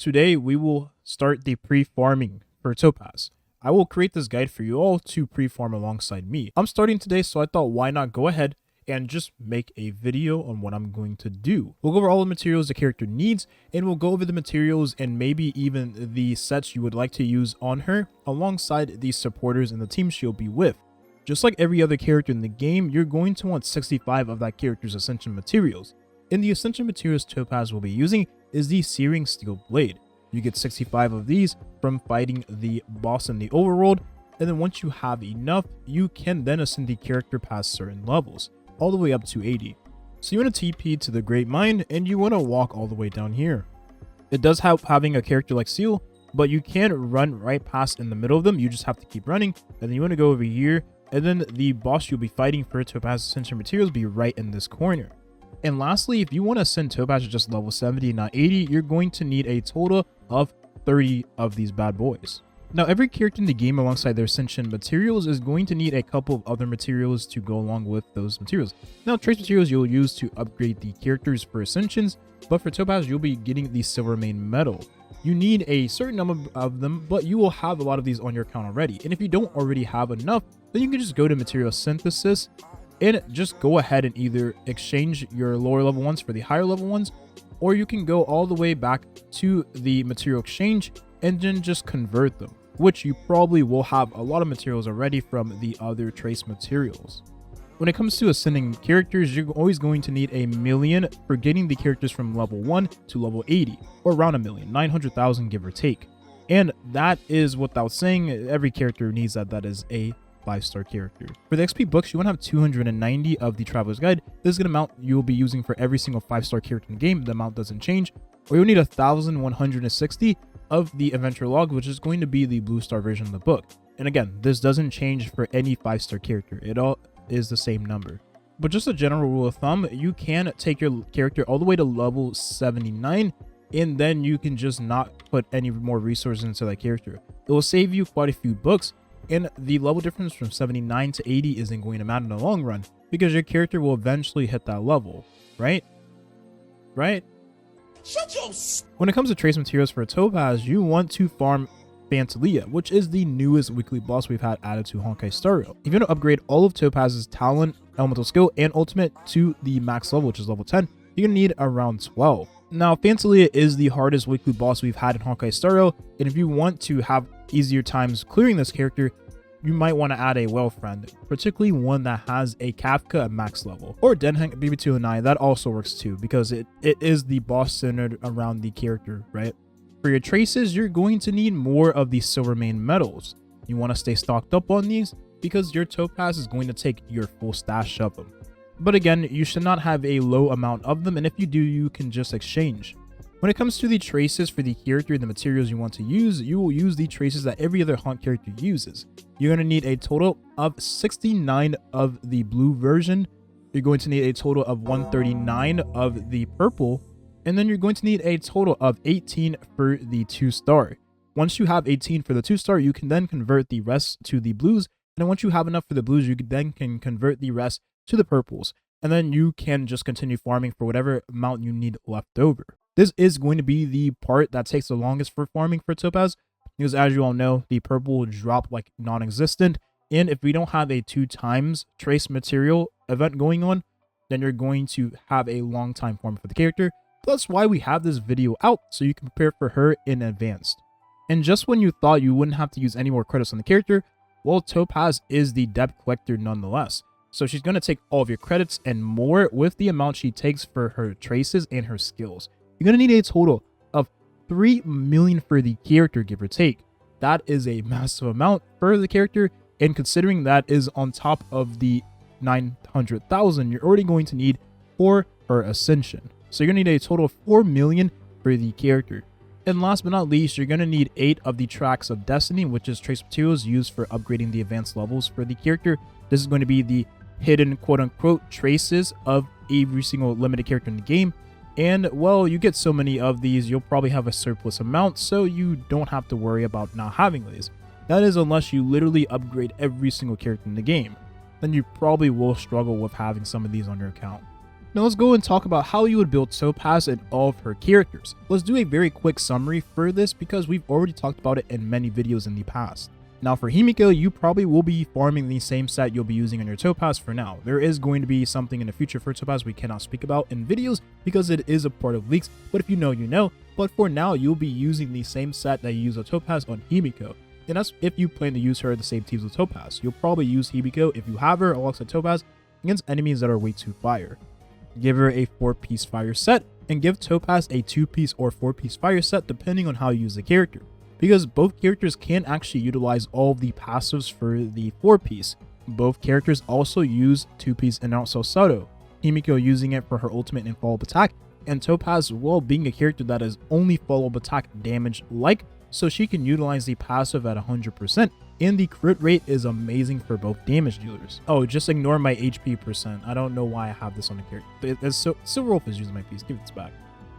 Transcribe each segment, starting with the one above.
Today we will start the pre-farming for Topaz. I will create this guide for you all to pre-farm alongside me. I'm starting today, so I thought why not go ahead and just make a video on what I'm going to do. We'll go over all the materials the character needs, and we'll go over the materials and maybe even the sets you would like to use on her alongside the supporters and the team she'll be with. Just like every other character in the game, you're going to want 65 of that character's ascension materials. And the ascension materials Topaz will be using is the Searing Steel Blade. You get 65 of these from fighting the boss in the overworld, and then once you have enough, you can then ascend the character past certain levels, all the way up to 80. So you want to TP to the Great Mine, and you want to walk all the way down here. It does help having a character like Seal, but you can run right past in the middle of them. You just have to keep running, and then you want to go over here, and then the boss you'll be fighting for Topaz Ascension materials will be right in this corner. And lastly, if you want to send Topaz to just level 70, not 80, you're going to need a total of 30 of these bad boys. Now, every character in the game alongside their ascension materials is going to need a couple of other materials to go along with those materials. Now, trace materials you'll use to upgrade the characters for ascensions, but for Topaz, you'll be getting the Silvermane Metal. You need a certain number of them, but you will have a lot of these on your account already. And if you don't already have enough, then you can just go to material synthesis and just go ahead and either exchange your lower level ones for the higher level ones, or you can go all the way back to the material exchange and then just convert them, which you probably will have a lot of materials already from the other trace materials. When it comes to ascending characters, you're always going to need a million for getting the characters from level 1 to level 80, or around a million, 900,000 give or take. And that is without saying every character needs that. That is a 5-star character. For the XP books, you want to have 290 of the Traveler's Guide. This is an amount you will be using for every single 5-star character in the game. The amount doesn't change. Or you'll need 1,160 of the Adventure Log, which is going to be the blue star version of the book. And again, this doesn't change for any 5-star character. It all is the same number. But just a general rule of thumb, you can take your character all the way to level 79, and then you can just not put any more resources into that character. It will save you quite a few books, and the level difference from 79 to 80 isn't going to matter in the long run because your character will eventually hit that level, right? Shut your When it comes to trace materials for Topaz, you want to farm Phantalia, which is the newest weekly boss we've had added to Honkai Star Rail. If you want to upgrade all of Topaz's talent, elemental skill, and ultimate to the max level, which is level 10, you're going to need around 12. Now, Phantalia is the hardest weekly boss we've had in Honkai Star Rail, and if you want to have easier times clearing this character, you might want to add a well friend, particularly one that has a Kafka at max level, or Denheng BB209. That also works too, because it is the boss centered around the character, right? For your traces, you're going to need more of the Silvermane metals. You want to stay stocked up on these because your Topaz is going to take your full stash of them. But again, you should not have a low amount of them, and if you do, you can just exchange. When it comes to the traces for the character and the materials you want to use, you will use the traces that every other hunt character uses. You're going to need a total of 69 of the blue version. You're going to need a total of 139 of the purple, and then you're going to need a total of 18 for the 2-star. Once you have 18 for the 2-star, you can then convert the rest to the blues, and then once you have enough for the blues, you then can convert the rest to the purples, and then you can just continue farming for whatever amount you need left over. This is going to be the part that takes the longest for farming for Topaz, because as you all know, the purple will drop like non-existent, and if we don't have a 2 times trace material event going on, then you're going to have a long time farming for the character. That's why we have this video out, so you can prepare for her in advance. And just when you thought you wouldn't have to use any more credits on the character, well, Topaz is the debt collector nonetheless. So she's going to take all of your credits and more with the amount she takes for her traces and her skills. You're going to need a total of 3 million for the character, give or take. That is a massive amount for the character, and considering that is on top of the 900,000 you're already going to need for her ascension. So you're going to need a total of 4 million for the character. And last but not least, you're going to need 8 of the Tracks of Destiny, which is trace materials used for upgrading the advanced levels for the character. This is going to be the hidden quote-unquote traces of every single limited character in the game. And well, you get so many of these, you'll probably have a surplus amount, so you don't have to worry about not having these. That is unless you literally upgrade every single character in the game. Then you probably will struggle with having some of these on your account. Now let's go and talk about how you would build Topaz and all of her characters. Let's do a very quick summary for this because we've already talked about it in many videos in the past. Now for Himiko, you probably will be farming the same set you'll be using on your Topaz for now. There is going to be something in the future for Topaz we cannot speak about in videos because it is a part of leaks, but if you know, you know. But for now, you'll be using the same set that you use on Topaz on Himiko. And that's if you plan to use her the same teams with Topaz. You'll probably use Himiko if you have her alongside Topaz against enemies that are way too fire. Give her a 4-piece fire set and give Topaz a 2-piece or 4-piece fire set depending on how you use the character. Because both characters can actually utilize all of the passives for the 4-piece. Both characters also use 2-piece and also Soto. Himiko using it for her ultimate and follow-up attack, and Topaz, well, being a character that is only follow-up attack damage like, so she can utilize the passive at 100%, and the crit rate is amazing for both damage dealers. Oh, just ignore my HP percent. I don't know why I have this on the character. It's so Silverwolf is using my piece. Give this back.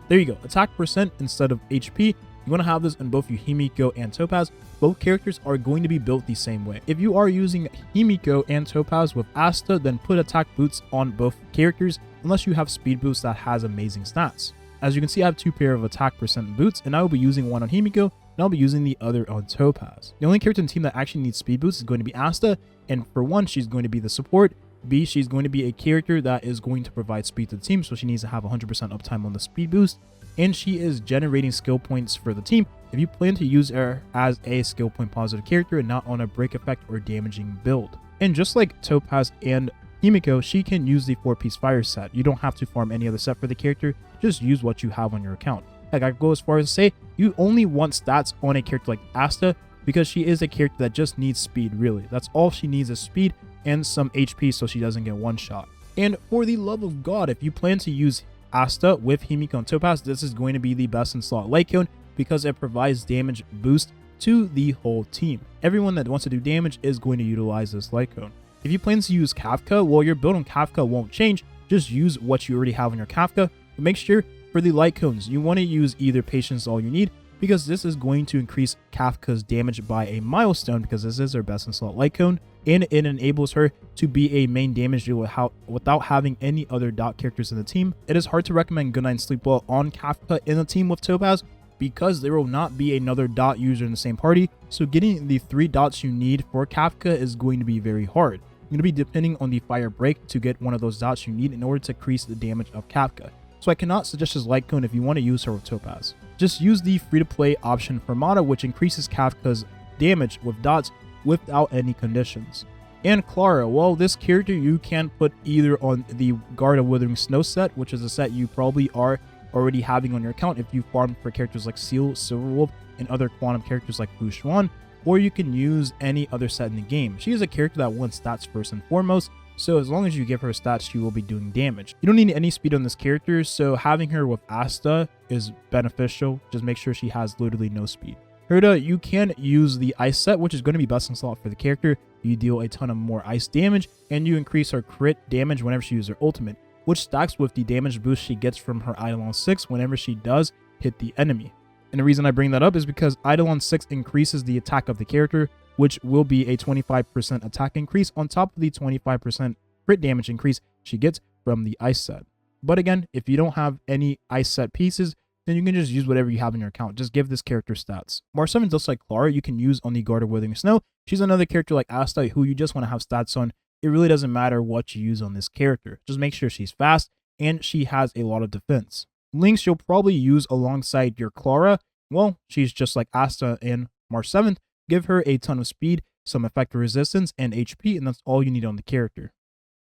There you go. Attack percent instead of HP. You want to have this in both you Himiko and Topaz. Both characters are going to be built the same way. If you are using Himiko and Topaz with Asta, then put attack boots on both characters unless you have speed boost that has amazing stats. As you can see, I have 2 pair of attack percent boots, and I will be using one on Himiko, and I'll be using the other on Topaz. The only character in the team that actually needs speed boosts is going to be Asta, and for one, she's going to be the support. B, she's going to be a character that is going to provide speed to the team, so she needs to have 100% uptime on the speed boost. And she is generating skill points for the team if you plan to use her as a skill point positive character and not on a break effect or damaging build. And just like Topaz and Himiko, she can use the 4-piece fire set. You don't have to farm any other set for the character, just use what you have on your account. Like, I go as far as to say, you only want stats on a character like Asta because she is a character that just needs speed, really. That's all she needs is speed and some HP so she doesn't get one shot. And for the love of God, if you plan to use Asta with Himiko and Topaz, this is going to be the best in slot light cone because it provides damage boost to the whole team. Everyone that wants to do damage is going to utilize this light cone. If you plan to use Kafka, well, your build on Kafka won't change. Just use what you already have on your Kafka. But make sure for the light cones, you want to use either Patience All You Need because this is going to increase Kafka's damage by a milestone because this is her best in slot light cone. And it enables her to be a main damage dealer without having any other dot characters in the team. It is hard to recommend Good Night and Sleep Well on Kafka in a team with Topaz because there will not be another dot user in the same party, so getting the 3 dots you need for Kafka is going to be very hard. You're going to be depending on the fire break to get one of those dots you need in order to increase the damage of Kafka. So I cannot suggest this light cone if you want to use her with Topaz. Just use the free-to-play option for Mata, which increases Kafka's damage with dots without any conditions. And Clara, well, this character you can put either on the Guard of Withering Snow set, which is a set you probably are already having on your account if you farm for characters like Seal, Silverwolf, and other quantum characters like Fu Xuan, or you can use any other set in the game. She is a character that wants stats first and foremost, so as long as you give her stats, she will be doing damage. You don't need any speed on this character, so having her with Asta is beneficial. Just make sure she has literally no speed. Herda, you can use the ice set, which is going to be best in slot for the character. You deal a ton of more ice damage, and you increase her crit damage whenever she uses her ultimate, which stacks with the damage boost she gets from her Eidolon 6 whenever she does hit the enemy. And the reason I bring that up is because Eidolon 6 increases the attack of the character, which will be a 25% attack increase on top of the 25% crit damage increase she gets from the ice set. But again, if you don't have any ice set pieces, then you can just use whatever you have in your account. Just give this character stats. Mars 7, just like Clara, you can use on the Guard of Withering Snow. She's another character like Asta who you just want to have stats on. It really doesn't matter what you use on this character. Just make sure she's fast and she has a lot of defense. Lynx you'll probably use alongside your Clara. Well, she's just like Asta and Mars 7. Give her a ton of speed, some effective resistance, and HP, and that's all you need on the character.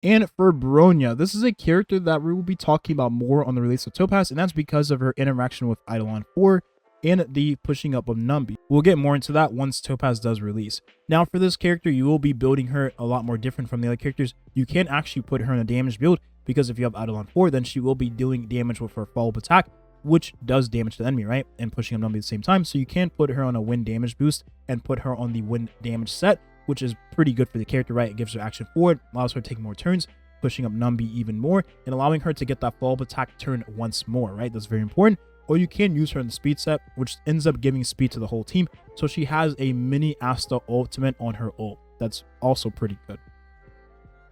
And for Bronya, this is a character that we will be talking about more on the release of Topaz, and that's because of her interaction with Eidolon 4 and the pushing up of Numbi. We'll get more into that once Topaz does release. Now for this character, you will be building her a lot more different from the other characters. You can actually put her in a damage build, because if you have Eidolon 4, then she will be doing damage with her follow-up attack, which does damage to the enemy, right? And pushing up Numbi at the same time. So you can put her on a wind damage boost and put her on the wind damage set, which is pretty good for the character, right? It gives her action forward, allows her to take more turns, pushing up Numbi even more, and allowing her to get that follow-up attack turn once more, right? That's very important. Or you can use her in the speed set, which ends up giving speed to the whole team. So she has a mini Asta ultimate on her ult. That's also pretty good.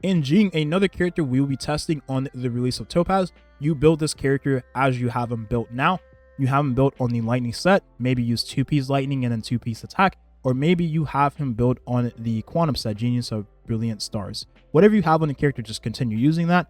And Jing, another character we will be testing on the release of Topaz. You build this character as you have him built now. You have him built on the lightning set, maybe use 2-piece lightning and then 2-piece attack, or maybe you have him built on the quantum set, Genius of Brilliant Stars. Whatever you have on the character, just continue using that,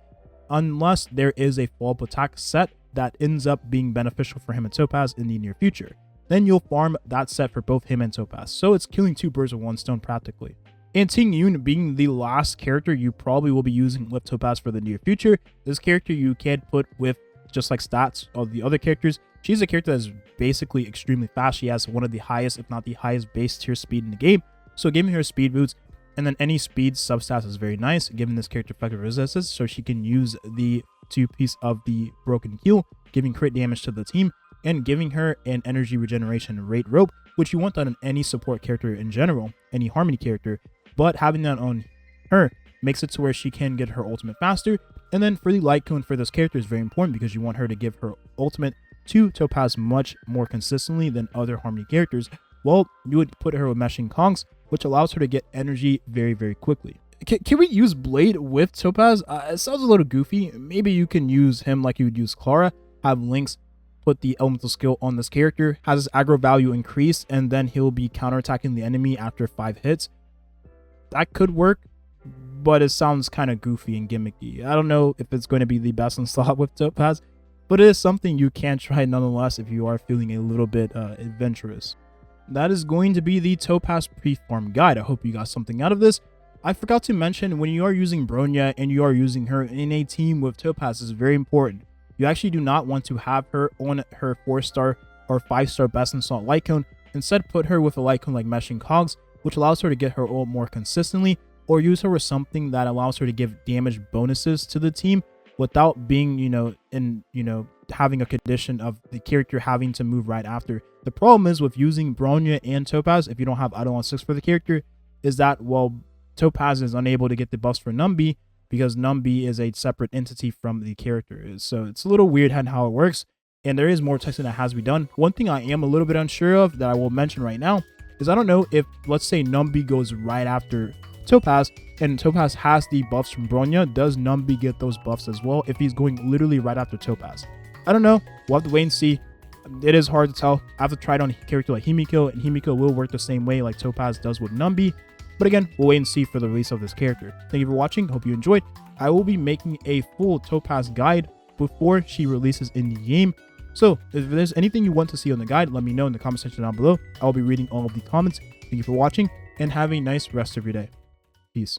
unless there is a follow-up attack set that ends up being beneficial for him and Topaz in the near future. Then you'll farm that set for both him and Topaz. So it's killing 2 birds with 1 stone practically. And Ting Yun being the last character you probably will be using with Topaz for the near future. This character you can put with just like stats of the other characters. She's a character that's basically extremely fast. She has one of the highest, if not the highest base tier speed in the game. So giving her speed boots and then any speed substats is very nice, giving this character effective resistance so she can use the 2-piece of the broken heel, giving crit damage to the team, and giving her an energy regeneration rate rope, which you want that on any support character in general, any harmony character, but having that on her makes it to where she can get her ultimate faster. And then for the light cone for this character is very important because you want her to give her ultimate to Topaz much more consistently than other harmony characters. Well, you would put her with meshing conchs, which allows her to get energy very, very quickly. Can we use Blade with Topaz? It sounds a little goofy. Maybe you can use him like you would use Clara, have Lynx put the elemental skill on this character, has his aggro value increased, and then he'll be counterattacking the enemy after 5 hits. That could work, but it sounds kind of goofy and gimmicky. I don't know if it's going to be the best in slot with Topaz, but it is something you can try nonetheless if you are feeling a little bit adventurous. That is going to be the Topaz pre-farm guide. I hope you got something out of this. I forgot to mention, when you are using Bronya and you are using her in a team with Topaz, is very important. You actually do not want to have her on her 4-star or 5-star best in slot light cone. Instead, put her with a light cone like Meshing Cogs, which allows her to get her ult more consistently, or use her with something that allows her to give damage bonuses to the team without being, having a condition of the character having to move right after. The problem is with using Bronya and Topaz, if you don't have Idle on 6 for the character, is that, well, Topaz is unable to get the buffs for Numbi because Numbi is a separate entity from the character. So it's a little weird how it works, and there is more testing that has to be done. One thing I am a little bit unsure of that I will mention right now is I don't know if, let's say, Numbi goes right after Topaz, and Topaz has the buffs from Bronya, does Numbi get those buffs as well if he's going literally right after Topaz? I don't know. We'll have to wait and see. It is hard to tell. I have to try it on a character like Himiko, and Himiko will work the same way like Topaz does with Numbi. But again, we'll wait and see for the release of this character. Thank you for watching. Hope you enjoyed. I will be making a full Topaz guide before she releases in the game. So if there's anything you want to see on the guide, let me know in the comment section down below. I will be reading all of the comments. Thank you for watching, and have a nice rest of your day. Peace.